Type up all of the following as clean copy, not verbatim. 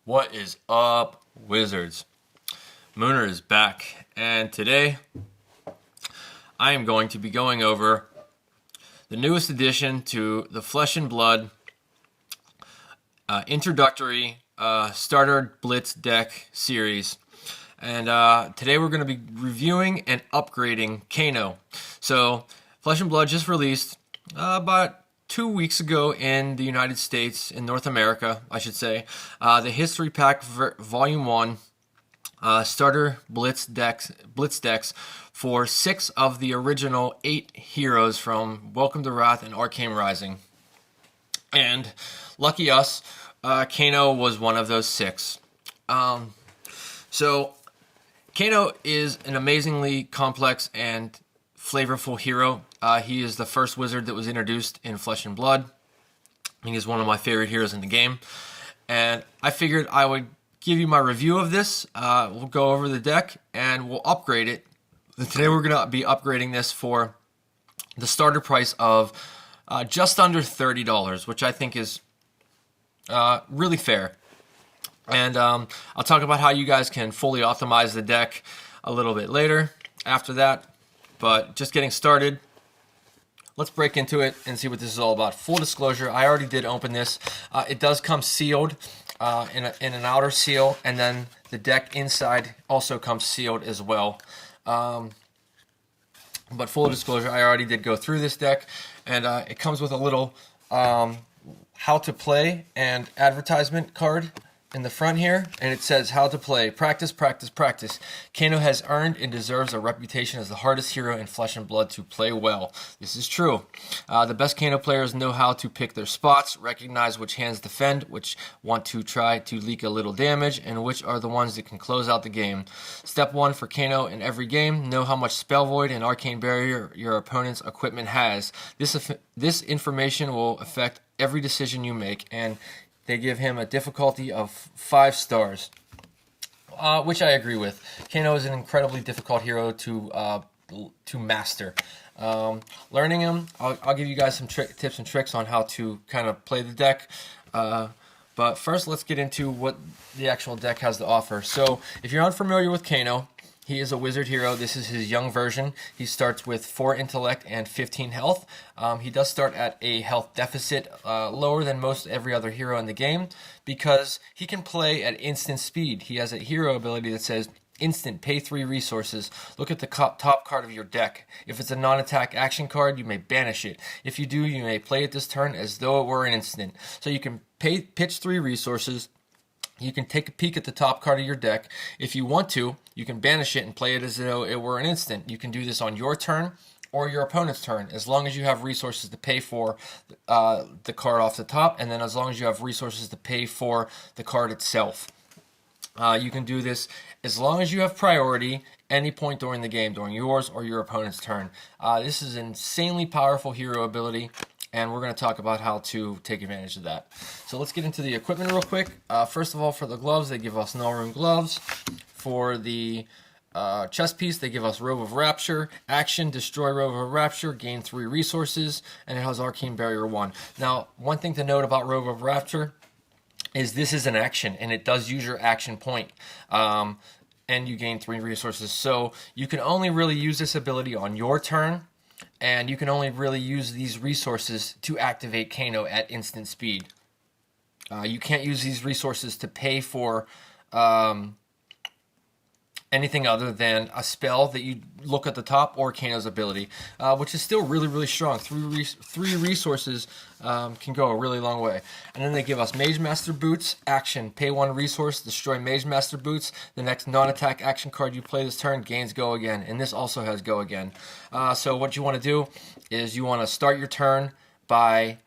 What is up, Wizards? Mooner is back, and today I am going to be going over the newest addition to the Flesh and Blood introductory starter Blitz deck series. And today we're going to be reviewing and upgrading Kano. So, Flesh and Blood just released about 2 weeks ago in the United States, in North America, I should say, the History Pack Volume 1 starter Blitz decks for 6 of the original 8 heroes from Welcome to Wrath and Arcane Rising. And lucky us, Kano was one of those 6. So, Kano is an amazingly complex and flavorful hero. He is the first wizard that was introduced in Flesh and Blood. He is one of my favorite heroes in the game. And I figured I would give you my review of this. We'll go over the deck and we'll upgrade it. Today we're going to be upgrading this for the starter price of just under $30, which I think is really fair. And I'll talk about how you guys can fully optimize the deck a little bit later after that. But just getting started, let's break into it and see what this is all about. Full disclosure, I already did open this. It does come sealed in an outer seal, and then the deck inside also comes sealed as well. But full disclosure, I already did go through this deck, and it comes with a little how to play and advertisement card in the front here, and it says how to play. Practice, practice, practice. Kano has earned and deserves a reputation as the hardest hero in Flesh and Blood to play well. This is true. The best Kano players know how to pick their spots, recognize which hands defend, which want to try to leak a little damage, and which are the ones that can close out the game. Step 1 for Kano in every game, know how much Spell Void and Arcane Barrier your opponent's equipment has. This information will affect every decision you make, and they give him a difficulty of 5 stars, which I agree with. Kano is an incredibly difficult hero to master. Learning him, I'll give you guys some tips and tricks on how to kind of play the deck. But first, let's get into what the actual deck has to offer. So, if you're unfamiliar with Kano, he is a wizard hero. This is his young version. He starts with 4 intellect and 15 health. He does start at a health deficit lower than most every other hero in the game because he can play at instant speed. He has a hero ability that says instant, pay 3 resources. Look at the top card of your deck. If it's a non-attack action card, you may banish it. If you do, you may play it this turn as though it were an instant. So you can pitch 3 resources. You can take a peek at the top card of your deck. If you want to, you can banish it and play it as though it were an instant. You can do this on your turn or your opponent's turn, as long as you have resources to pay for the card off the top, and then as long as you have resources to pay for the card itself. You can do this as long as you have priority any point during the game, during yours or your opponent's turn. This is an insanely powerful hero ability, and we're going to talk about how to take advantage of that. So let's get into the equipment real quick. First of all, for the gloves, they give us null room gloves. For the chest piece, they give us Robe of Rapture. Action, destroy Robe of Rapture, gain 3 resources, and it has Arcane Barrier 1. Now, one thing to note about Robe of Rapture is this is an action, and it does use your action point. And you gain 3 resources. So you can only really use this ability on your turn, and you can only really use these resources to activate Kano at instant speed. You can't use these resources to pay for anything other than a spell that you look at the top or Kano's ability, which is still really, really strong. 3 resources can go a really long way. And then they give us Mage Master Boots. Action, pay 1 resource, destroy Mage Master Boots. The next non-attack action card you play this turn gains Go Again, and this also has Go Again. So what you want to do is you want to start your turn by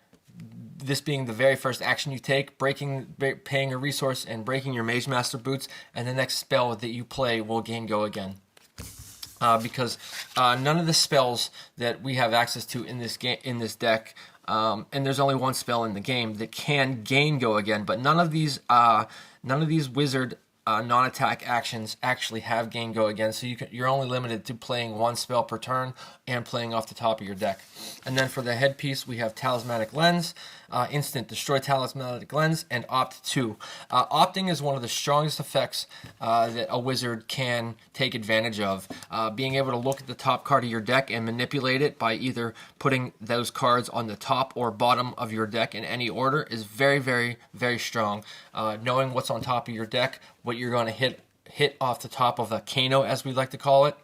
this being the very first action you take, paying a resource and breaking your Mage Master Boots, and the next spell that you play will gain Go Again. Because none of the spells that we have access to in this deck, and there's only 1 spell in the game that can gain Go Again, but none of these wizard non-attack actions actually have gain Go Again, so you're only limited to playing 1 spell per turn and playing off the top of your deck. And then for the headpiece, we have Talismanic Lens. instant Destroy Talismanic Lens, and Opt 2. Opting is one of the strongest effects that a wizard can take advantage of. Being able to look at the top card of your deck and manipulate it by either putting those cards on the top or bottom of your deck in any order is very, very, very strong. Knowing what's on top of your deck, what you're going to hit off the top of a Kano, as we like to call it,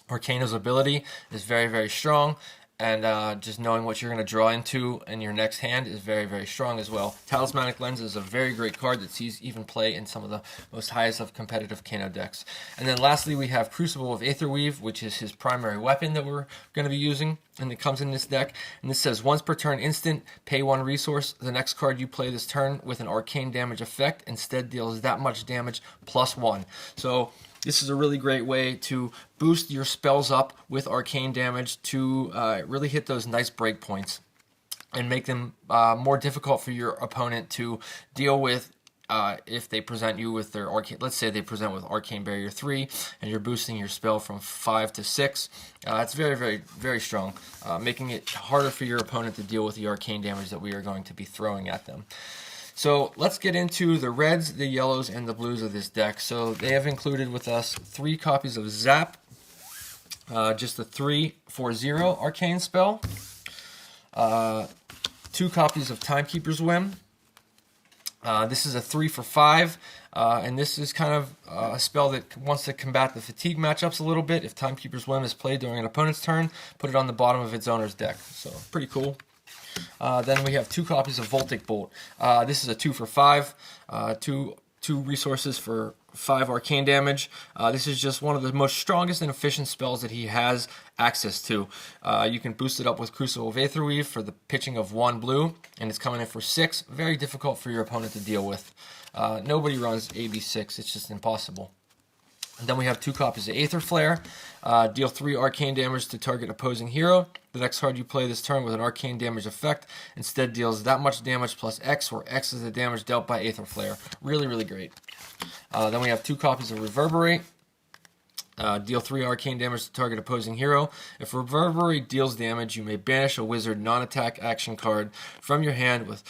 or Kano's ability, is very, very strong. And just knowing what you're going to draw into in your next hand is very, very strong as well. Talismanic Lens is a very great card that sees even play in some of the most highest of competitive Kano decks. And then lastly, we have Crucible of Aetherweave, which is his primary weapon that we're going to be using, and it comes in this deck. And this says, once per turn instant, pay 1 resource. The next card you play this turn with an arcane damage effect instead deals that much damage plus 1. So this is a really great way to boost your spells up with arcane damage to really hit those nice breakpoints and make them more difficult for your opponent to deal with if they present you with their arcane. Let's say they present with Arcane Barrier 3 and you're boosting your spell from 5 to 6. It's very, very, very strong, making it harder for your opponent to deal with the arcane damage that we are going to be throwing at them. So let's get into the reds, the yellows, and the blues of this deck. So they have included with us 3 copies of Zap, just a 3/4/0 arcane spell, 2 copies of Timekeeper's Whim. This is a 3/5, and this is kind of a spell that wants to combat the fatigue matchups a little bit. If Timekeeper's Whim is played during an opponent's turn, put it on the bottom of its owner's deck. So pretty cool. Then we have 2 copies of Voltic Bolt. This is a 2/5, two resources for 5 arcane damage. This is just one of the most strongest and efficient spells that he has access to. You can boost it up with Crucible of Aetherweave for the pitching of 1 blue, and it's coming in for 6. Very difficult for your opponent to deal with. Nobody runs AB6, it's just impossible. And then we have 2 copies of Aether Flare. Deal 3 arcane damage to target opposing hero. The next card you play this turn with an arcane damage effect instead deals that much damage plus X, where X is the damage dealt by Aether Flare. Really, really great. Then we have 2 copies of Reverberate. Deal 3 arcane damage to target opposing hero. If Reverberate deals damage, you may banish a wizard non-attack action card from your hand with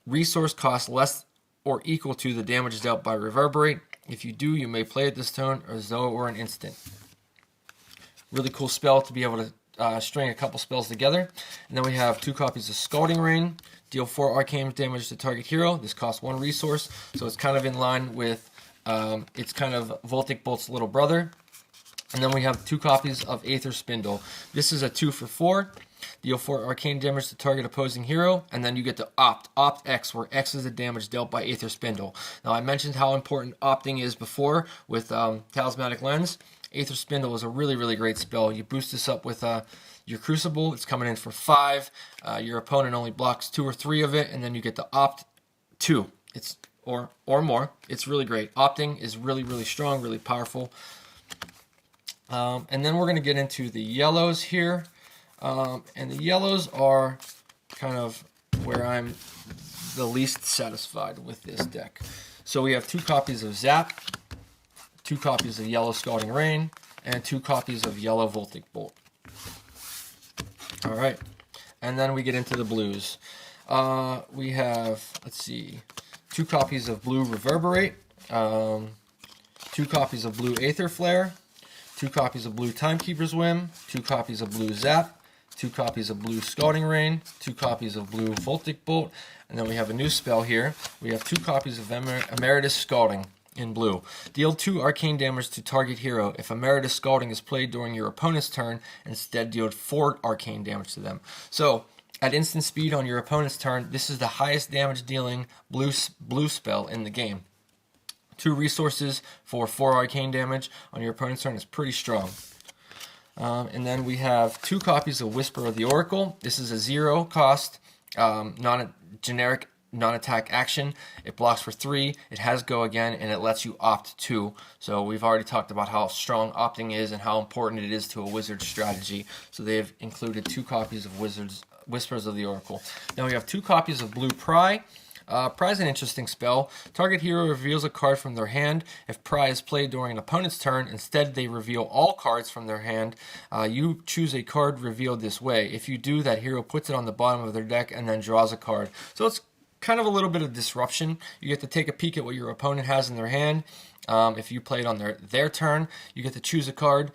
resource cost less or equal to the damage dealt by Reverberate. If you do, you may play it this turn as though it were an instant. Really cool spell to be able to string a couple spells together. And then we have 2 copies of Scalding Rain. Deal 4 arcane damage to target hero. This costs 1 resource, so it's kind of in line with it's kind of Voltic Bolt's little brother. And then we have 2 copies of Aether Spindle. This is a 2/4. Deal 4 arcane damage to target opposing hero, and then you get to Opt X, where X is the damage dealt by Aether Spindle. Now, I mentioned how important opting is before with Talismanic Lens. Aether Spindle is a really, really great spell. You boost this up with your Crucible. It's coming in for 5. Your opponent only blocks 2 or 3 of it, and then you get to Opt 2. It's or more. It's really great. Opting is really, really strong, really powerful. And then we're going to get into the yellows here. And the yellows are kind of where I'm the least satisfied with this deck. So we have 2 copies of Zap, 2 copies of Yellow Scalding Rain, and 2 copies of Yellow Voltic Bolt. Alright, and then we get into the blues. We have, let's see, 2 copies of Blue Reverberate, 2 copies of Blue Aether Flare, 2 copies of Blue Timekeeper's Whim, 2 copies of Blue Zap, 2 copies of Blue Scalding Rain, 2 copies of Blue Voltic Bolt, and then we have a new spell here. We have 2 copies of Emeritus Scalding in blue. Deal 2 arcane damage to target hero. If Emeritus Scalding is played during your opponent's turn, instead deal 4 arcane damage to them. So, at instant speed on your opponent's turn, this is the highest damage dealing blue spell in the game. 2 resources for 4 arcane damage on your opponent's turn is pretty strong. And then we have 2 copies of Whisper of the Oracle. This is a 0 cost, generic non-attack action. It blocks for 3, it has Go Again, and it lets you Opt 2. So we've already talked about how strong opting is and how important it is to a wizard strategy. So they've included 2 copies of Whispers of the Oracle. Then we have 2 copies of Blue Pry. Pry is an interesting spell. Target hero reveals a card from their hand. If Pry is played during an opponent's turn, instead they reveal all cards from their hand. You choose a card revealed this way. If you do, that hero puts it on the bottom of their deck and then draws a card. So it's kind of a little bit of disruption. You get to take a peek at what your opponent has in their hand. If you play it on their turn, you get to choose a card.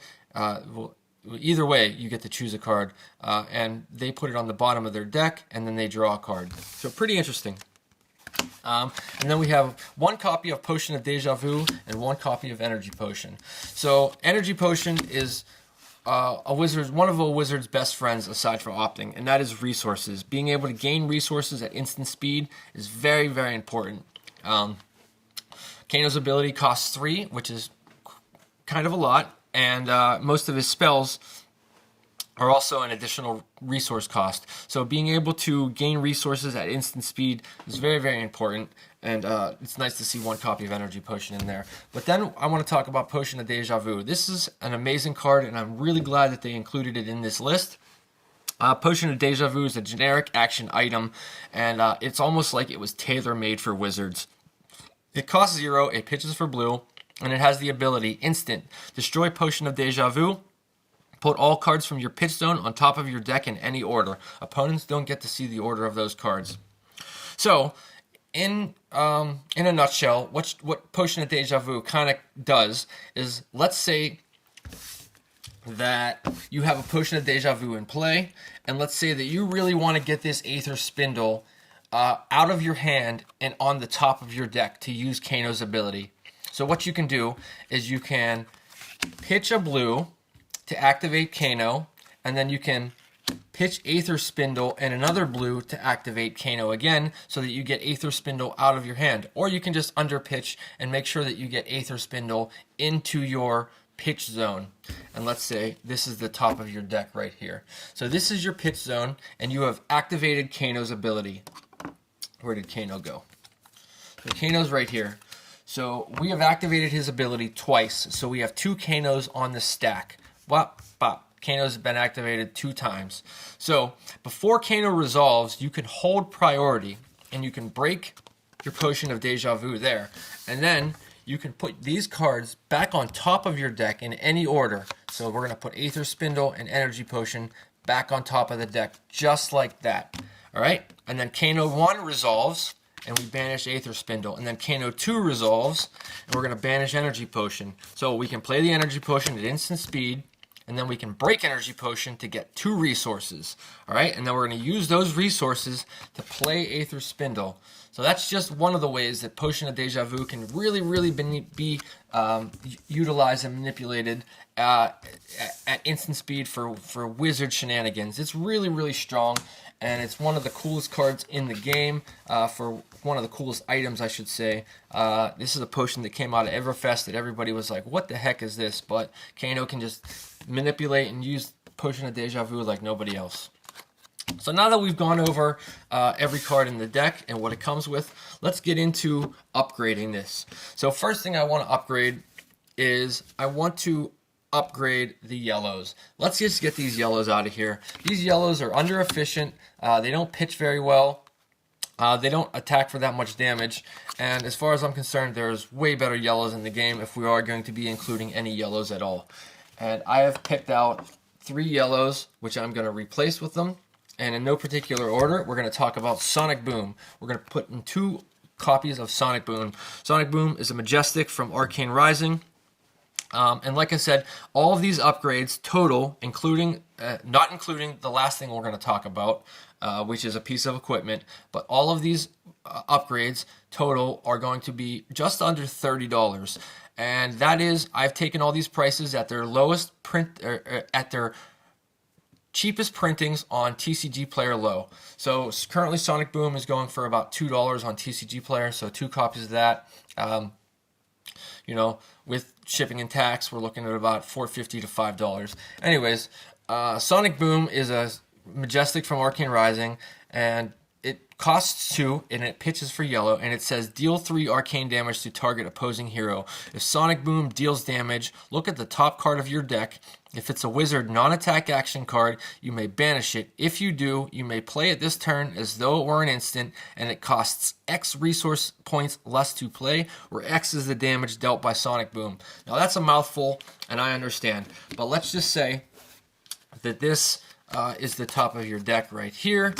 Either way, you get to choose a card, and they put it on the bottom of their deck, and then they draw a card. So pretty interesting. And then we have one copy of Potion of Deja Vu and one copy of Energy Potion. So Energy Potion is one of a wizard's best friends aside from opting, and that is resources. Being able to gain resources at instant speed is very, very important. Kano's ability costs 3, which is kind of a lot, and most of his spells are also an additional resource cost. So being able to gain resources at instant speed is very, very important, and it's nice to see one copy of Energy Potion in there. But then I want to talk about Potion of Deja Vu. This is an amazing card, and I'm really glad that they included it in this list. Potion of Deja Vu is a generic action item, and it's almost like it was tailor-made for wizards. It costs 0, it pitches for blue, and it has the ability, instant, destroy Potion of Deja Vu. Put all cards from your pitch zone on top of your deck in any order. Opponents don't get to see the order of those cards. So, in a nutshell, what Potion of Deja Vu kind of does is, let's say that you have a Potion of Deja Vu in play, and let's say that you really want to get this Aether Spindle out of your hand and on the top of your deck to use Kano's ability. So what you can do is you can pitch a blue to activate Kano, and then you can pitch Aether Spindle and another blue to activate Kano again, so that you get Aether Spindle out of your hand. Or you can just underpitch and make sure that you get Aether Spindle into your pitch zone. And let's say this is the top of your deck right here. So this is your pitch zone, and you have activated Kano's ability. Where did Kano go? So Kano's right here. So we have activated his ability twice. So we have 2 Kanos on the stack. Bop, bop. Kano's been activated 2 times. So before Kano resolves, you can hold priority, and you can break your Potion of Deja Vu there. And then you can put these cards back on top of your deck in any order. So we're going to put Aether Spindle and Energy Potion back on top of the deck, just like that. All right? And then Kano 1 resolves, and we banish Aether Spindle. And then Kano 2 resolves, and we're going to banish Energy Potion. So we can play the Energy Potion at instant speed, and then we can break Energy Potion to get 2 resources. All right? And then we're going to use those resources to play Aether Spindle. So that's just one of the ways that Potion of Deja Vu can really, really be utilized and manipulated at instant speed for wizard shenanigans. It's really, really strong, and it's one of the coolest cards in the game, for one of the coolest items, I should say. This is a potion that came out of Everfest that everybody was like, what the heck is this? But Kano can just manipulate and use Potion of Deja Vu like nobody else. So now that we've gone over every card in the deck and what it comes with, let's get into upgrading this. So first thing I want to upgrade is I want to upgrade the yellows. Let's just get these yellows out of here. These yellows are under efficient. They don't pitch very well. They don't attack for that much damage. And as far as I'm concerned, there's way better yellows in the game if we are going to be including any yellows at all. And I have picked out 3 yellows, which I'm going to replace with them. And in no particular order, we're going to talk about Sonic Boom. We're going to put in 2 copies of Sonic Boom. Sonic Boom is a Majestic from Arcane Rising. And like I said, all of these upgrades total, including not including the last thing we're going to talk about, which is a piece of equipment, but all of these upgrades total are going to be just under $30. And that is, I've taken all these prices at their lowest print, at their cheapest printings on TCG Player Low. So currently Sonic Boom is going for about $2 on TCG Player, so 2 copies of that. You know, with shipping and tax, we're looking at about $4.50 to $5. Anyways, Sonic Boom is a Majestic from Arcane Rising, and it costs 2, and it pitches for yellow, and it says deal 3 arcane damage to target opposing hero. If Sonic Boom deals damage, look at the top card of your deck. If it's a wizard non-attack action card, you may banish it. If you do, you may play it this turn as though it were an instant, and it costs X resource points less to play, where X is the damage dealt by Sonic Boom. Now that's a mouthful, and I understand, but let's just say that this is the top of your deck right here,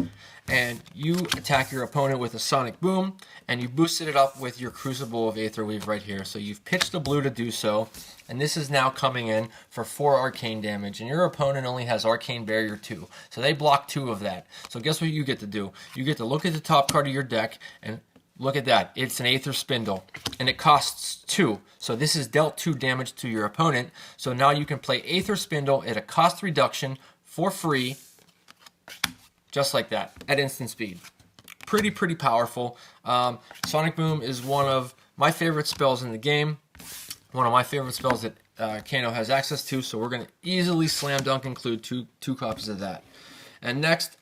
and you attack your opponent with a Sonic Boom, and you boosted it up with your Crucible of Aetherweave right here. So you've pitched a blue to do so, and this is now coming in for 4 arcane damage, and your opponent only has Arcane Barrier 2, so they block 2 of that. So guess what you get to do? You get to look at the top card of your deck, and look at that. It's an Aether Spindle, and it costs 2. So this is dealt 2 damage to your opponent. So now you can play Aether Spindle at a cost reduction for free, just like that, at instant speed. Pretty powerful. Sonic Boom is one of my favorite spells in the game. One of my favorite spells that Kano has access to, so we're going to easily slam dunk include two copies of that. And next,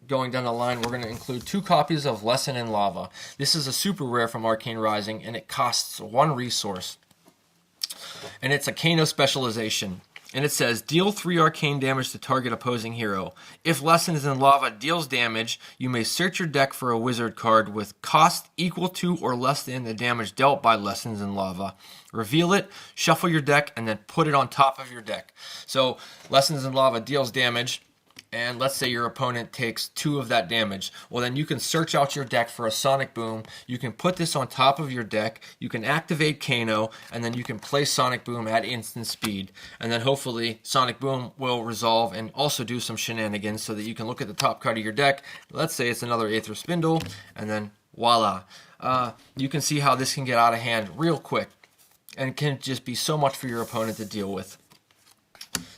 going down the line, we're going to include 2 copies of Lesson in Lava. This is a super rare from Arcane Rising, and it costs 1 resource. And it's a Kano specialization. And it says, deal 3 arcane damage to target opposing hero. If Lessons in Lava deals damage, you may search your deck for a wizard card with cost equal to or less than the damage dealt by Lessons in Lava. Reveal it, shuffle your deck, and then put it on top of your deck. So, Lessons in Lava deals damage, and let's say your opponent takes 2 of that damage. Well, then you can search out your deck for a Sonic Boom. You can put this on top of your deck. You can activate Kano, and then you can play Sonic Boom at instant speed. And then hopefully Sonic Boom will resolve and also do some shenanigans so that you can look at the top card of your deck. Let's say it's another Aether Spindle, and then voila. You can see how this can get out of hand real quick, and can just be so much for your opponent to deal with.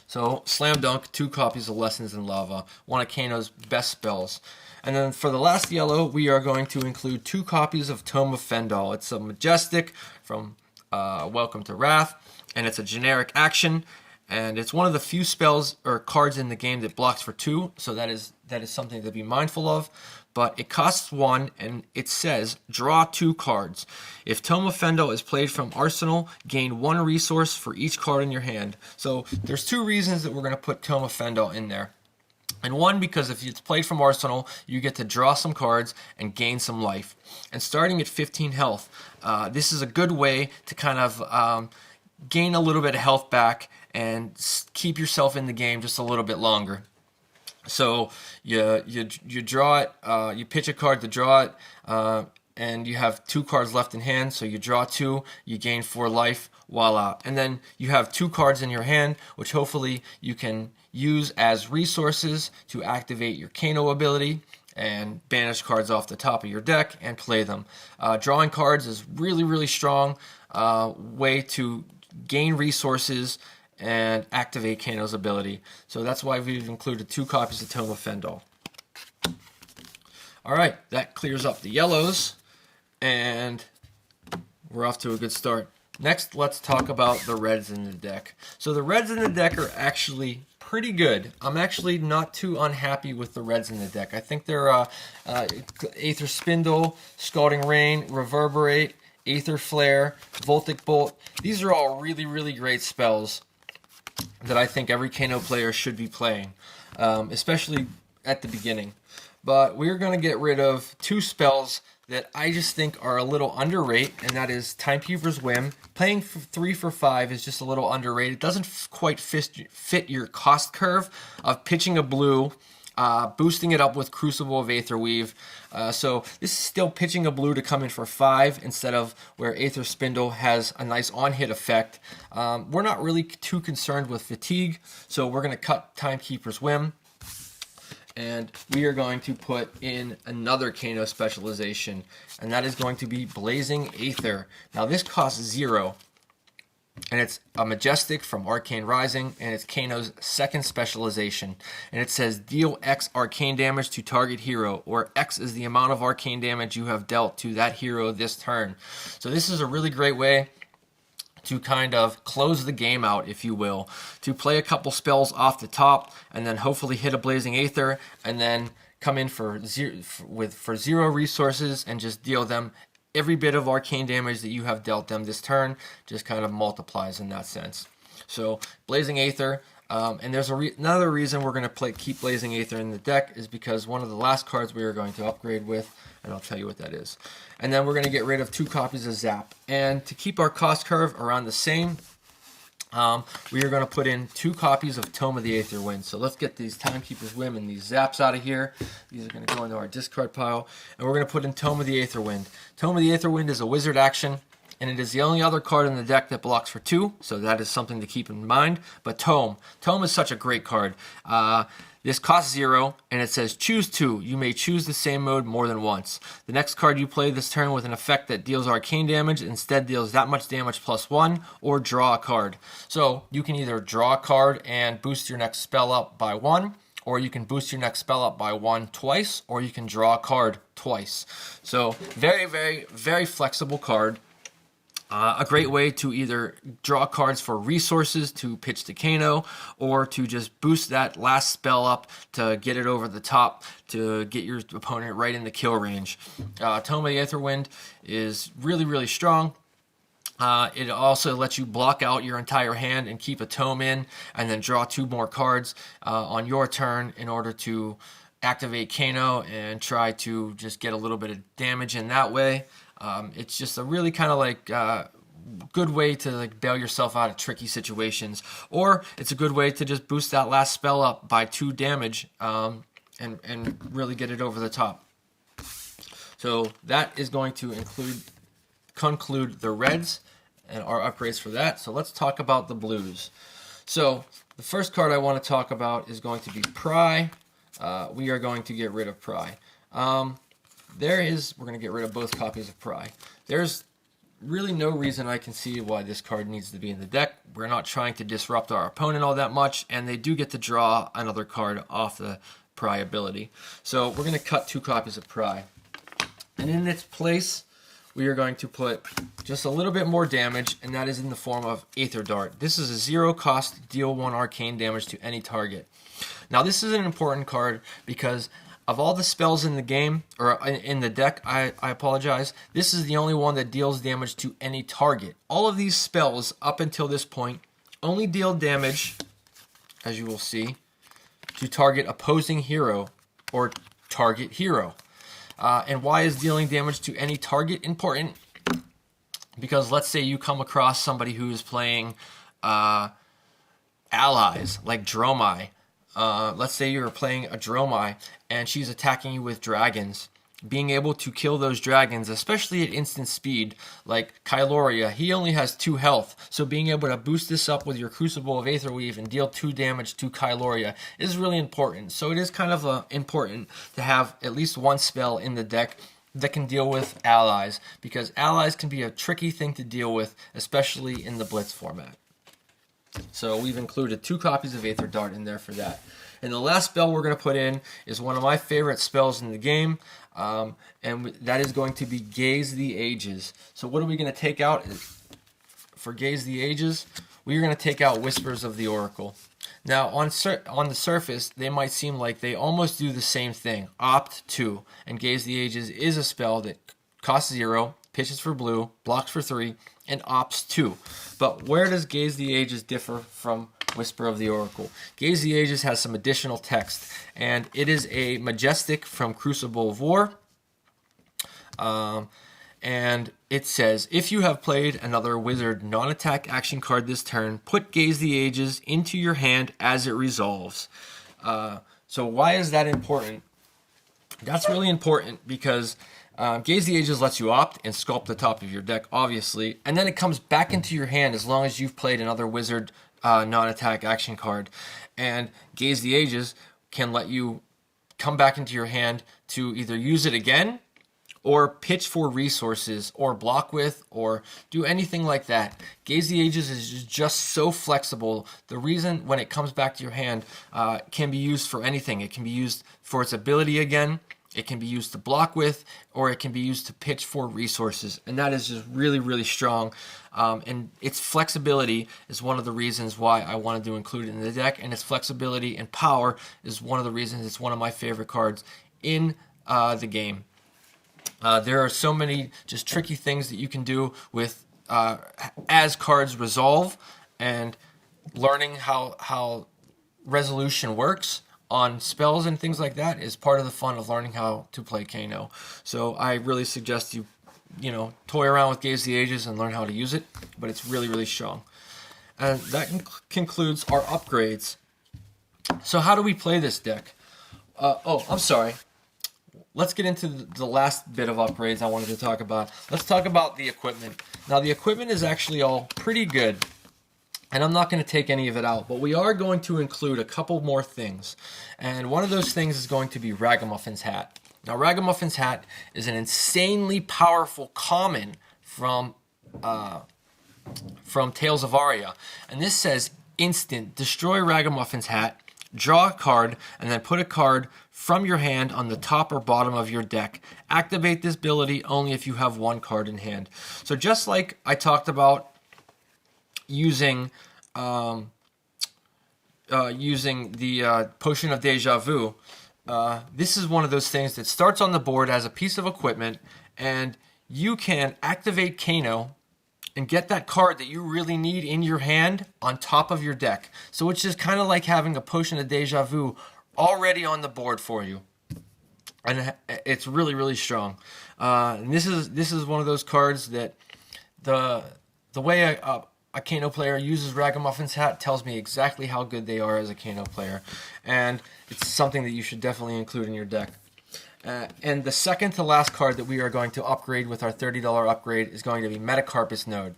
So, slam dunk, 2 copies of Lessons in Lava, one of Kano's best spells. And then for the last yellow, we are going to include 2 copies of Tome of Fendal. It's a Majestic from Welcome to Wrath, and it's a generic action, and it's one of the few spells or cards in the game that blocks for 2, so that is something to be mindful of. But it costs 1, and it says, draw 2 cards. If Tome of Fendal is played from Arsenal, gain 1 resource for each card in your hand. So there's 2 reasons that we're going to put Tome of Fendal in there. And 1, because if it's played from Arsenal, you get to draw some cards and gain some life. And starting at 15 health, this is a good way to kind of gain a little bit of health back and keep yourself in the game just a little bit longer. So you draw it, you pitch a card to draw it, and you have 2 cards left in hand, so you draw 2, you gain 4 life, voila. And then you have 2 cards in your hand, which hopefully you can use as resources to activate your Kano ability and banish cards off the top of your deck and play them. Drawing cards is really strong way to gain resources and activate Kano's ability. So that's why we've included 2 copies of Tome of Fendal. Alright, that clears up the yellows, and we're off to a good start. Next, let's talk about the reds in the deck. So the reds in the deck are actually pretty good. I'm actually not too unhappy with the reds in the deck. I think they're Aether Spindle, Scalding Rain, Reverberate, Aether Flare, Voltic Bolt. These are all really great spells that I think every Kano player should be playing, especially at the beginning. But we're going to get rid of 2 spells that I just think are a little underrated, and that is Timekeeper's Whim. Playing for 3 for 5 is just a little underrated. It doesn't quite fit your cost curve of pitching a blue, boosting it up with Crucible of Aetherweave. So this is still pitching a blue to come in for 5 instead of where Aether Spindle has a nice on-hit effect. We're not really too concerned with fatigue, so we're going to cut Timekeeper's Whim. And we are going to put in another Kano specialization, and that is going to be Blazing Aether. Now this costs 0. And it's a Majestic from Arcane Rising, and it's Kano's 2nd specialization. And it says, deal X arcane damage to target hero, or X is the amount of arcane damage you have dealt to that hero this turn. So this is a really great way to kind of close the game out, if you will, to play a couple spells off the top, and then hopefully hit a Blazing Aether, and then come in for zero resources and just deal them. Every bit of arcane damage that you have dealt them this turn just kind of multiplies in that sense. So Blazing Aether, and there's another reason we're going to keep Blazing Aether in the deck is because one of the last cards we are going to upgrade with, and I'll tell you what that is. And then we're going to get rid of 2 copies of Zap. And to keep our cost curve around the same, we are going to put in 2 copies of Tome of the Aether Wind. So let's get these Timekeeper's Whim and these Zaps out of here. These are going to go into our discard pile. And we're going to put in Tome of the Aether Wind. Tome of the Aether Wind is a wizard action, and it is the only other card in the deck that blocks for 2, so that is something to keep in mind. But Tome is such a great card. This costs 0, and it says choose 2. You may choose the same mode more than once. The next card you play this turn with an effect that deals arcane damage instead deals that much damage +1, or draw a card. So you can either draw a card and boost your next spell up by 1, or you can boost your next spell up by 1 twice, or you can draw a card twice. So very, very, very flexible card. A great way to either draw cards for resources to pitch to Kano, or to just boost that last spell up to get it over the top to get your opponent right in the kill range. Tome of the Aether Wind is really, really strong. It also lets you block out your entire hand and keep a tome in, and then draw 2 more cards on your turn in order to activate Kano and try to just get a little bit of damage in that way. It's just a really kind of like good way to like bail yourself out of tricky situations, or it's a good way to just boost that last spell up by 2 damage and really get it over the top. So that is going to conclude the reds and our upgrades for that. So let's talk about the blues. So the first card I want to talk about is going to be Pry. We are going to get rid of Pry. We're going to get rid of both copies of Pry. There's really no reason I can see why this card needs to be in the deck. We're not trying to disrupt our opponent all that much, and they do get to draw another card off the Pry ability. So we're going to cut 2 copies of Pry. And in its place, we are going to put just a little bit more damage, and that is in the form of Aether Dart. This is a 0 cost, deal 1 arcane damage to any target. Now this is an important card because of all the spells in the game, or in the deck, I apologize, this is the only one that deals damage to any target. All of these spells, up until this point, only deal damage, as you will see, to target opposing hero, or target hero. And why is dealing damage to any target important? Because let's say you come across somebody who is playing allies, like Dromai. Let's say you're playing a Dromai and she's attacking you with dragons. Being able to kill those dragons, especially at instant speed, like Kyloria, he only has 2 health. So being able to boost this up with your Crucible of Aetherweave and deal 2 damage to Kyloria is really important. So it is kind of important to have at least 1 spell in the deck that can deal with allies, because allies can be a tricky thing to deal with, especially in the Blitz format. So we've included 2 copies of Aether Dart in there for that. And the last spell we're going to put in is one of my favorite spells in the game, and that is going to be Gaze the Ages. So what are we going to take out for Gaze the Ages? We are going to take out Whispers of the Oracle. Now, on the surface, they might seem like they almost do the same thing. Opt 2, and Gaze the Ages is a spell that costs 0, pitches for blue, blocks for 3, and opts 2. But where does Gaze the Ages differ from Whisper of the Oracle? Gaze the Ages has some additional text, and it is a Majestic from Crucible of War. And it says, if you have played another wizard non-attack action card this turn, put Gaze the Ages into your hand as it resolves. So why is that important? That's really important because Gaze the Ages lets you opt and sculpt the top of your deck, obviously, and then it comes back into your hand as long as you've played another wizard non-attack action card. And Gaze the Ages can let you come back into your hand to either use it again, or pitch for resources, or block with, or do anything like that. Gaze the Ages is just so flexible. The reason when it comes back to your hand can be used for anything. It can be used for its ability again, it can be used to block with, or it can be used to pitch for resources. And that is just really, really strong. And its flexibility is one of the reasons why I wanted to include it in the deck. And its flexibility and power is one of the reasons it's one of my favorite cards in the game. There are so many just tricky things that you can do with as cards resolve, and learning how resolution works on spells and things like that is part of the fun of learning how to play Kano. So I really suggest you toy around with Gaze of the Ages and learn how to use it, but it's really, really strong. And that concludes our upgrades. So how do we play this deck? I'm sorry. Let's get into the last bit of upgrades I wanted to talk about. Let's talk about the equipment. Now, the equipment is actually all pretty good, and I'm not going to take any of it out, but we are going to include a couple more things. And one of those things is going to be Ragamuffin's Hat. Now, Ragamuffin's Hat is an insanely powerful common from Tales of Aria. And this says, instant, destroy Ragamuffin's Hat, draw a card, and then put a card from your hand on the top or bottom of your deck. Activate this ability only if you have one card in hand. So just like I talked about using the Potion of Deja Vu, this is one of those things that starts on the board as a piece of equipment, and you can activate Kano and get that card that you really need in your hand on top of your deck. So it's just kind of like having a Potion of Deja Vu already on the board for you, and it's really, really strong. And this is one of those cards that the way a Kano player uses Ragamuffin's Hat tells me exactly how good they are as a Kano player, and it's something that you should definitely include in your deck. And the second to last card that we are going to upgrade with our $30 upgrade is going to be Metacarpus Node.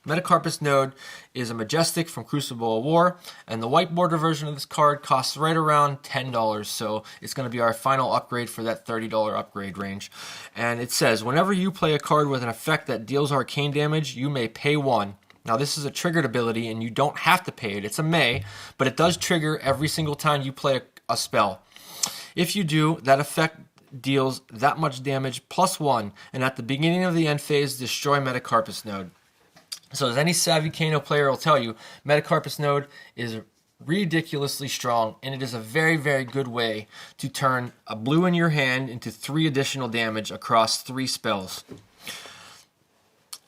Metacarpus Node is a Majestic from Crucible of War, and the white border version of this card costs right around $10, so it's going to be our final upgrade for that $30 upgrade range. And it says, whenever you play a card with an effect that deals arcane damage, you may pay 1. Now, this is a triggered ability, and you don't have to pay it. It's a may, but it does trigger every single time you play a spell. If you do, that effect deals that much damage plus 1, and at the beginning of the end phase, destroy Metacarpus Node. So as any savvy Kano player will tell you, Metacarpus Node is ridiculously strong, and it is a very, very good way to turn a blue in your hand into 3 additional damage across 3 spells.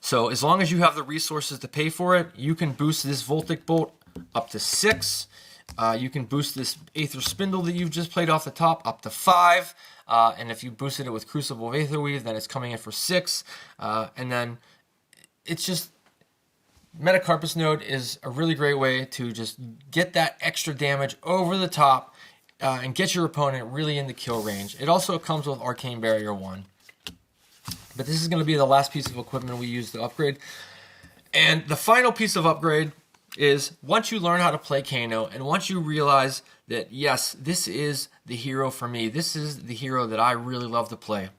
So as long as you have the resources to pay for it, you can boost this Voltic Bolt up to 6. You can boost this Aether Spindle that you've just played off the top up to 5. And if you boosted it with Crucible of Aetherweave, then it's coming in for 6. And then it's just... Metacarpus Node is a really great way to just get that extra damage over the top and get your opponent really in the kill range. It also comes with Arcane Barrier 1. But this is going to be the last piece of equipment we use to upgrade. And the final piece of upgrade is once you learn how to play Kano, and once you realize that, yes, this is the hero for me, this is the hero that I really love to play.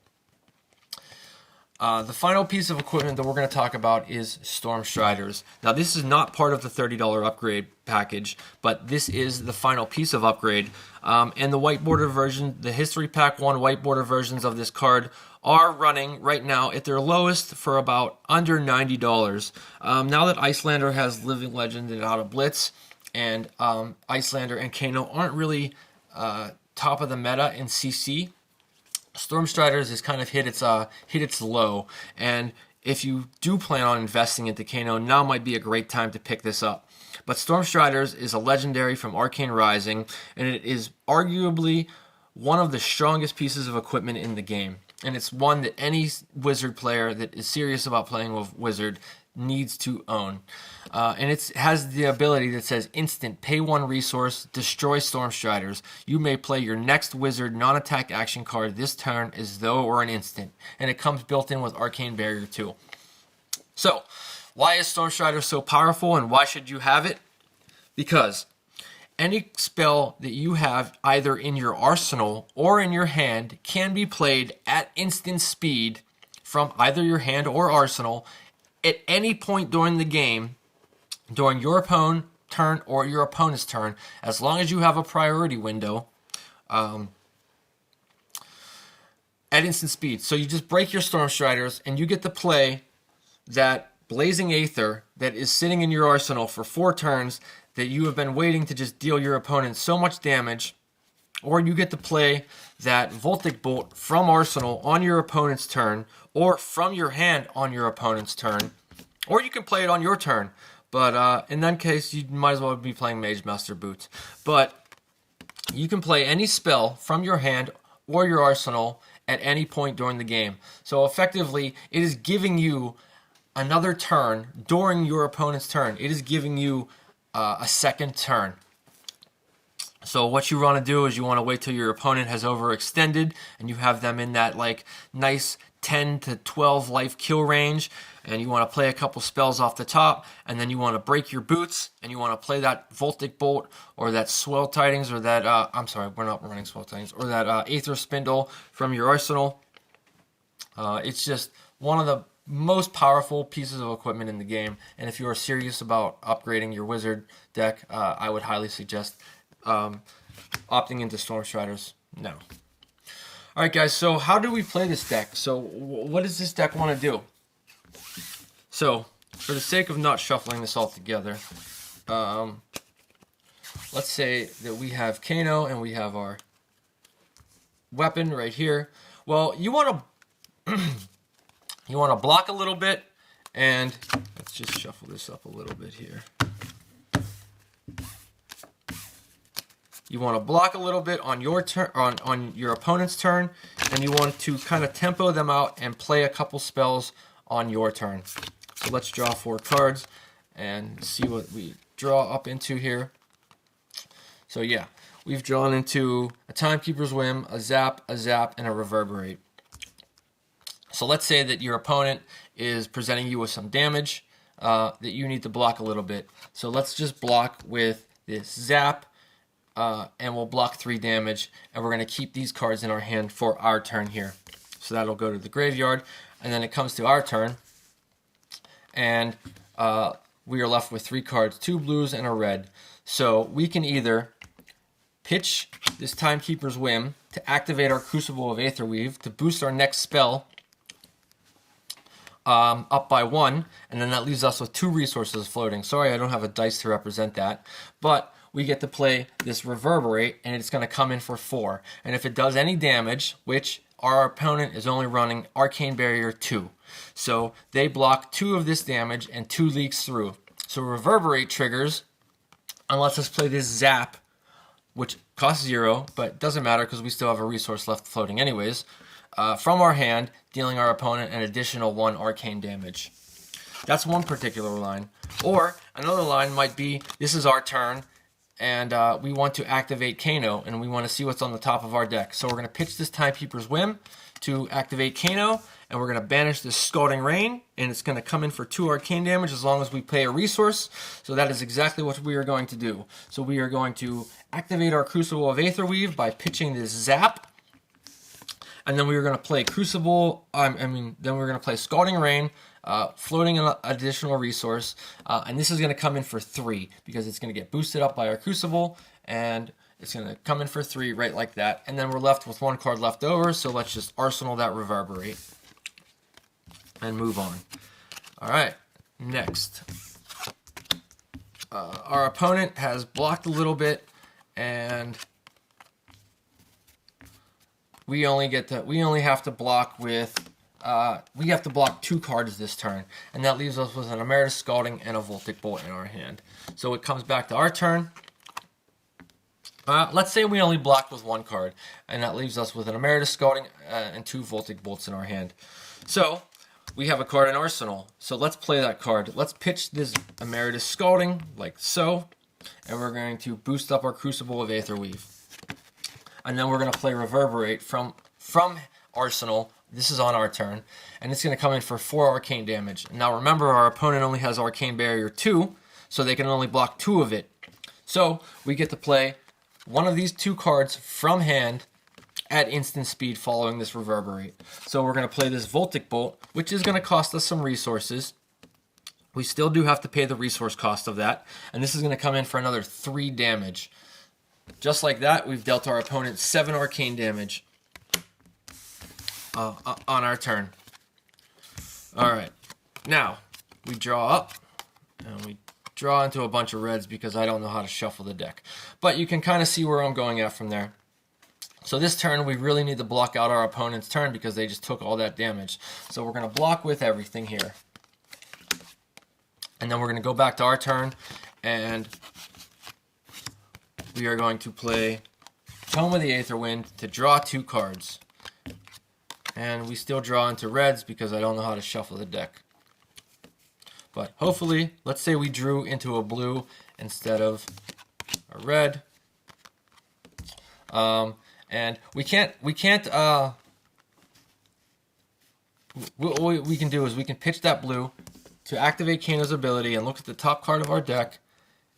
The final piece of equipment that we're going to talk about is Storm Striders. Now, this is not part of the $30 upgrade package, but this is the final piece of upgrade. And the white border version, the History Pack 1 white border versions of this card are running right now at their lowest for about under $90. Now that Iyslander has Living Legend and Out of Blitz, and Iyslander and Kano aren't really top of the meta in CC, Storm Striders has kind of hit its low, and if you do plan on investing into Kano, now might be a great time to pick this up. But Storm Striders is a legendary from Arcane Rising, and it is arguably one of the strongest pieces of equipment in the game. And it's one that any Wizard player that is serious about playing with Wizard needs to own. And it has the ability that says instant, pay 1 resource, destroy Storm Striders. You may play your next Wizard non-attack action card this turn as though it were an instant. And it comes built in with Arcane Barrier 2. So, why is Storm Strider so powerful, and why should you have it? Because any spell that you have either in your arsenal or in your hand can be played at instant speed from either your hand or arsenal at any point during the game, during your opponent's turn or your opponent's turn, as long as you have a priority window at instant speed. So you just break your Storm Striders and you get to play that Blazing Aether that is sitting in your arsenal for 4 turns that you have been waiting to just deal your opponent so much damage or you get to play that Voltic Bolt from Arsenal on your opponent's turn, or from your hand on your opponent's turn, or you can play it on your turn. But in that case, you might as well be playing Mage Master Boots. But you can play any spell from your hand or your arsenal at any point during the game. So effectively, it is giving you another turn during your opponent's turn. It is giving you a second turn. So what you want to do is you want to wait till your opponent has overextended and you have them in that like nice 10 to 12 life kill range, and you want to play a couple spells off the top, and then you want to break your boots and you want to play that Voltic Bolt or that Swell Tidings or that I'm sorry, we're not running Swell Tidings, or that Aether Spindle from your arsenal. It's just one of the most powerful pieces of equipment in the game, and if you are serious about upgrading your wizard deck, I would highly suggest opting into Storm Striders now. Alright guys, so how do we play this deck? So what does this deck want to do? So, for the sake of not shuffling this all together, let's say that we have Kano and we have our weapon right here. Well, you want to block a little bit, and let's just shuffle this up a little bit here. You want to block a little bit on your turn, on your opponent's turn, and you want to kind of tempo them out and play a couple spells on your turn. So let's draw 4 cards and see what we draw up into here. So yeah, we've drawn into a Timekeeper's Whim, a Zap, and a Reverberate. So let's say that your opponent is presenting you with some damage that you need to block a little bit. So let's just block with this Zap, and we'll block 3 damage, and we're going to keep these cards in our hand for our turn here. So that'll go to the graveyard, and then it comes to our turn, and we are left with 3 cards, 2 blues and a red. So we can either pitch this Timekeeper's Whim to activate our Crucible of Aetherweave to boost our next spell up by 1, and then that leaves us with 2 resources floating. Sorry, I don't have a dice to represent that, but we get to play this Reverberate, and it's going to come in for 4. And if it does any damage, which our opponent is only running Arcane Barrier 2, so they block 2 of this damage and 2 leaks through. So Reverberate triggers and lets us play this Zap, which costs 0, but doesn't matter because we still have a resource left floating anyways, from our hand, dealing our opponent an additional 1 arcane damage. That's one particular line. Or another line might be, this is our turn, and we want to activate Kano, and we want to see what's on the top of our deck. So we're going to pitch this Timekeeper's Whim to activate Kano, and we're going to banish this Scalding Rain, and it's going to come in for 2 arcane damage as long as we pay a resource. So that is exactly what we are going to do. So we are going to activate our Crucible of Aetherweave by pitching this Zap, and then we are going to play Crucible, then we're going to play Scalding Rain, floating an additional resource, and this is going to come in for 3 because it's going to get boosted up by our Crucible, and it's going to come in for 3 right like that, and then we're left with 1 card left over, so let's just arsenal that Reverberate and move on. Alright, next. Our opponent has blocked a little bit, and we only have to block with we have to block 2 cards this turn, and that leaves us with an Emeritus Scalding and a Voltic Bolt in our hand. So it comes back to our turn. Let's say we only blocked with 1 card, and that leaves us with an Emeritus Scalding and 2 Voltic Bolts in our hand. So we have a card in Arsenal. So let's play that card. Let's pitch this Emeritus Scalding like so, and we're going to boost up our Crucible of Aetherweave. And then we're going to play Reverberate from Arsenal. This is on our turn, and it's going to come in for 4 arcane damage. Now remember, our opponent only has Arcane Barrier 2, so they can only block 2 of it. So we get to play one of these 2 cards from hand at instant speed following this Reverberate. So we're going to play this Voltic Bolt, which is going to cost us some resources. We still do have to pay the resource cost of that, and this is going to come in for another 3 damage. Just like that, we've dealt our opponent 7 arcane damage on our turn. Alright, now we draw up, and we draw into a bunch of reds because I don't know how to shuffle the deck. But you can kind of see where I'm going at from there. So this turn, we really need to block out our opponent's turn because they just took all that damage. So we're going to block with everything here. And then we're going to go back to our turn, and we are going to play Tome of the Aetherwind to draw 2 cards. And we still draw into reds because I don't know how to shuffle the deck. But hopefully, let's say we drew into a blue instead of a red. And what we can do is we can pitch that blue to activate Kano's ability and look at the top card of our deck,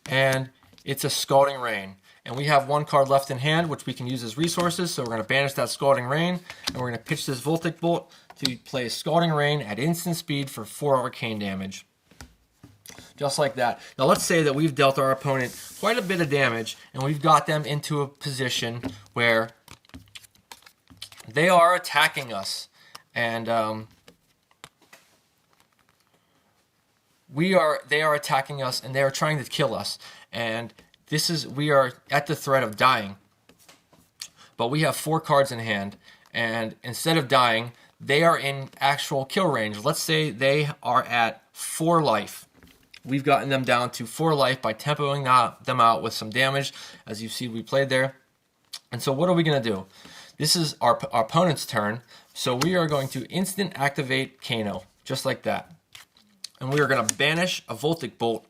and it's a Scalding Rain. And we have 1 card left in hand, which we can use as resources, so we're going to banish that Scalding Rain, and we're going to pitch this Voltic Bolt to play Scalding Rain at instant speed for 4 arcane damage. Just like that. Now let's say that we've dealt our opponent quite a bit of damage, and we've got them into a position where they are attacking us, and they are attacking us, and they are trying to kill us, and we are at the threat of dying. But we have 4 cards in hand, and instead of dying, they are in actual kill range. Let's say they are at 4 life. We've gotten them down to 4 life by tempoing them out with some damage, as you see we played there. And so what are we going to do? This is our opponent's turn, so we are going to instant activate Kano, just like that. And we are going to banish a Voltic Bolt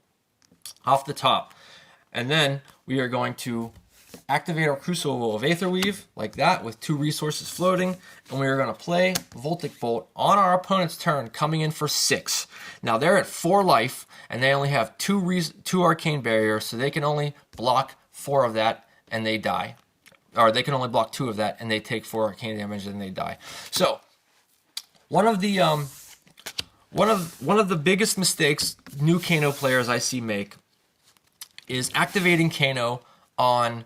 off the top. And then we are going to activate our Crucible of Aetherweave, like that, with 2 resources floating. And we are going to play Voltic Bolt on our opponent's turn, coming in for 6. Now they're at 4 life, and they only have 2 arcane barriers, so they can only block 4 of that, and they die. Or they can only block 2 of that, and they take 4 arcane damage, and they die. So one of the biggest mistakes new Kano players I see make is activating Kano on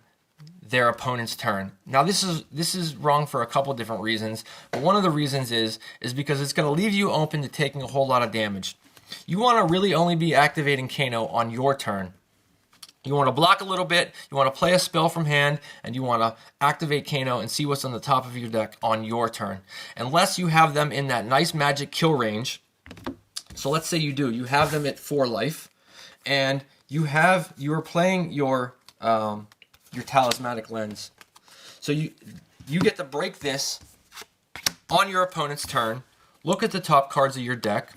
their opponent's turn. Now this is wrong for a couple different reasons, but one of the reasons is because it's going to leave you open to taking a whole lot of damage. You want to really only be activating Kano on your turn. You want to block a little bit, you want to play a spell from hand, and you want to activate Kano and see what's on the top of your deck on your turn. Unless you have them in that nice magic kill range. So let's say you do. You have them at 4 life, and you are playing your Talismanic Lens. So you get to break this on your opponent's turn. Look at the top cards of your deck,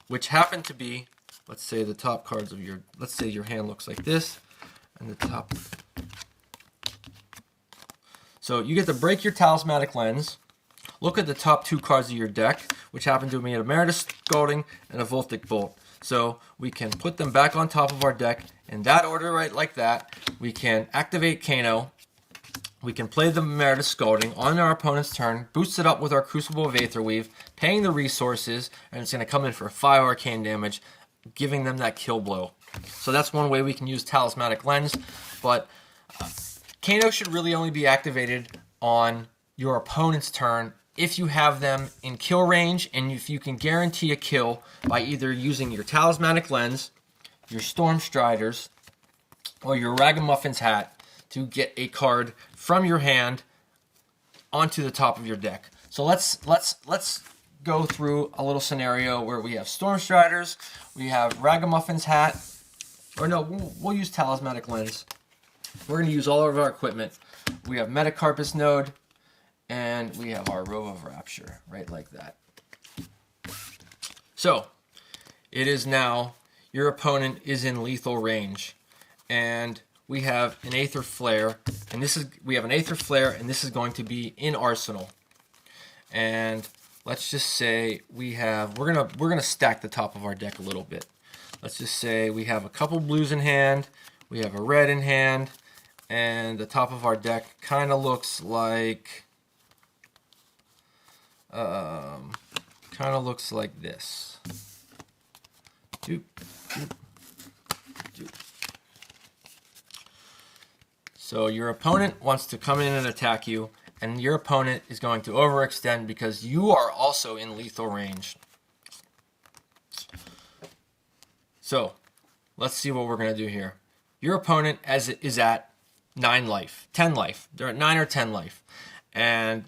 which happen to be, let's say the top cards of let's say your hand looks like this, and the top. So you get to break your Talismanic Lens. Look at the top 2 cards of your deck, which happen to be a Emeritus Scalding and a Voltic Bolt. So we can put them back on top of our deck in that order, right like that. We can activate Kano. We can play the Emeritus Scalding on our opponent's turn, boost it up with our Crucible of Aetherweave, paying the resources, and it's going to come in for 5 arcane damage, giving them that kill blow. So that's one way we can use Talismanic Lens, but Kano should really only be activated on your opponent's turn if you have them in kill range, and if you can guarantee a kill by either using your Talismanic Lens, your Storm Striders, or your Ragamuffin's Hat to get a card from your hand onto the top of your deck. So let's go through a little scenario where we have Storm Striders, we have Ragamuffin's Hat, or no, we'll use Talismanic Lens. We're going to use all of our equipment. We have Metacarpus Node, and we have our Robe of Rapture, right like that. So, it is now, your opponent is in lethal range, and we have an Aether Flare, and this is going to be in Arsenal. And let's just say we're gonna stack the top of our deck a little bit. Let's just say we have a couple blues in hand, we have a red in hand, and the top of our deck kind of looks like this. Doop, doop, doop. So your opponent wants to come in and attack you, and your opponent is going to overextend because you are also in lethal range. So let's see what we're going to do here. Your opponent is at 9 life, 10 life. They're at 9 or 10 life. And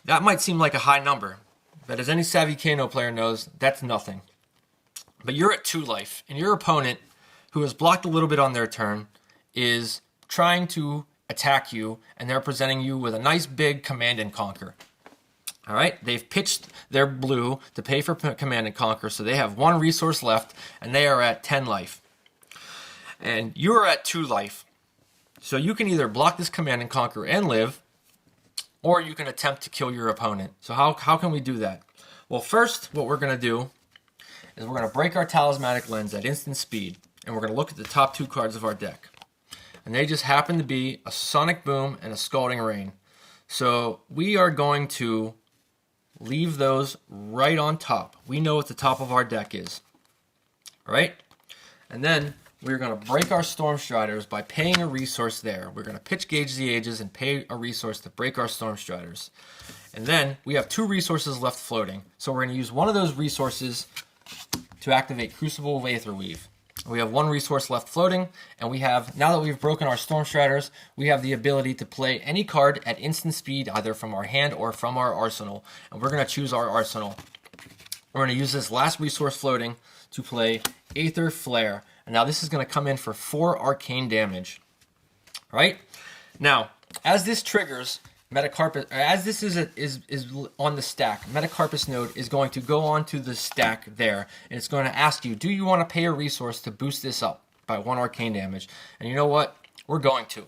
that might seem like a high number, but as any savvy Kano player knows, that's nothing. But you're at 2 life, and your opponent, who has blocked a little bit on their turn, is trying to attack you, and they're presenting you with a nice big Command and Conquer. All right, they've pitched their blue to pay for Command and Conquer, so they have 1 resource left, and they are at 10 life. And you're at 2 life. So you can either block this Command and Conquer and live, or you can attempt to kill your opponent. So how can we do that? Well, first, what we're going to do is we're going to break our Talismanic Lens at instant speed, and we're going to look at the top 2 cards of our deck. And they just happen to be a Sonic Boom and a Scalding Rain. So we are going to leave those right on top. We know what the top of our deck is. All right? And then we're going to break our Storm Striders by paying a resource there. We're going to pitch Gauge the Ages and pay a resource to break our Storm Striders. And then we have 2 resources left floating. So we're going to use one of those resources to activate Crucible of Aetherweave. We have 1 resource left floating, and we have, now that we've broken our Storm Striders, we have the ability to play any card at instant speed, either from our hand or from our arsenal. And we're going to choose our arsenal. We're going to use this last resource floating to play Aether Flare. And now this is going to come in for 4 arcane damage. Right? Now, as this triggers, Metacarpus, as this is on the stack, Metacarpus node is going to go onto the stack there, and it's going to ask you, do you want to pay a resource to boost this up by 1 arcane damage? And you know what? We're going to.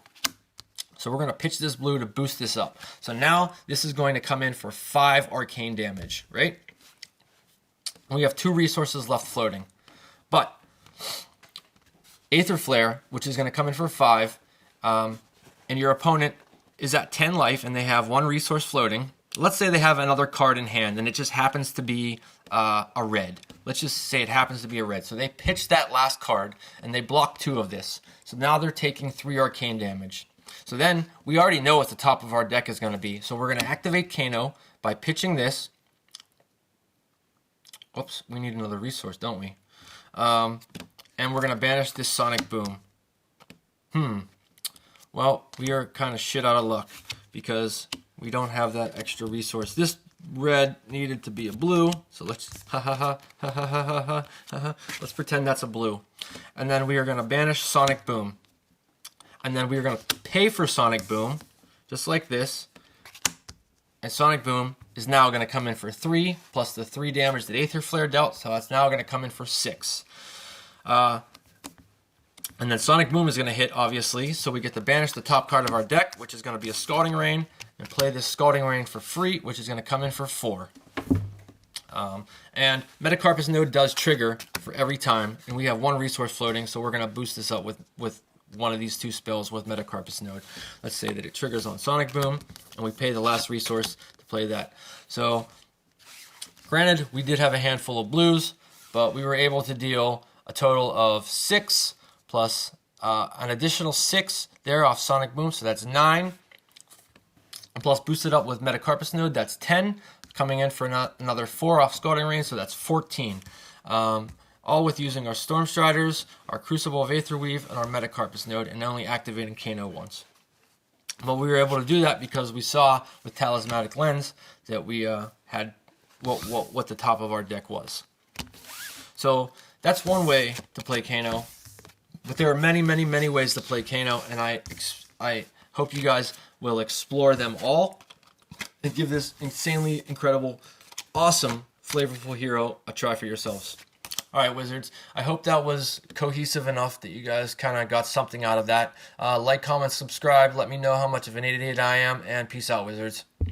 So we're going to pitch this blue to boost this up. So now this is going to come in for 5 arcane damage, right? And we have 2 resources left floating. But Aether Flare, which is going to come in for 5, and your opponent is at 10 life and they have 1 resource floating. Let's say they have another card in hand and it just happens to be a red. Let's just say it happens to be a red. So they pitch that last card and they block 2 of this. So now they're taking 3 arcane damage. So then we already know what the top of our deck is going to be. So we're going to activate Kano by pitching this. Oops, we need another resource, don't we? And we're going to banish this Sonic Boom. Well, we are kind of shit out of luck because we don't have that extra resource. This red needed to be a blue, so let's let's pretend that's a blue. And then we are going to banish Sonic Boom. And then we are going to pay for Sonic Boom, just like this. And Sonic Boom is now going to come in for 3, plus the 3 damage that Aether Flare dealt, so that's now going to come in for 6. And then Sonic Boom is going to hit, obviously, so we get to banish the top card of our deck, which is going to be a Scalding Rain, and play this Scalding Rain for free, which is going to come in for 4. And Metacarpus node does trigger for every time, and we have 1 resource floating, so we're going to boost this up with one of these 2 spells with Metacarpus node. Let's say that it triggers on Sonic Boom, and we pay the last resource to play that. So, granted, we did have a handful of blues, but we were able to deal a total of 6, plus an additional 6 there off Sonic Boom, so that's 9. And plus boosted up with Metacarpus node, that's 10. Coming in for another 4 off Scalding Rain, so that's 14. All with using our Storm Striders, our Crucible of Aetherweave, and our Metacarpus node, and only activating Kano once. But we were able to do that because we saw with Talismanic Lens that we had what the top of our deck was. So that's one way to play Kano. But there are many, many, many ways to play Kano, and I hope you guys will explore them all and give this insanely incredible, awesome, flavorful hero a try for yourselves. All right, Wizards, I hope that was cohesive enough that you guys kind of got something out of that. Like, comment, subscribe, let me know how much of an idiot I am, and peace out, Wizards.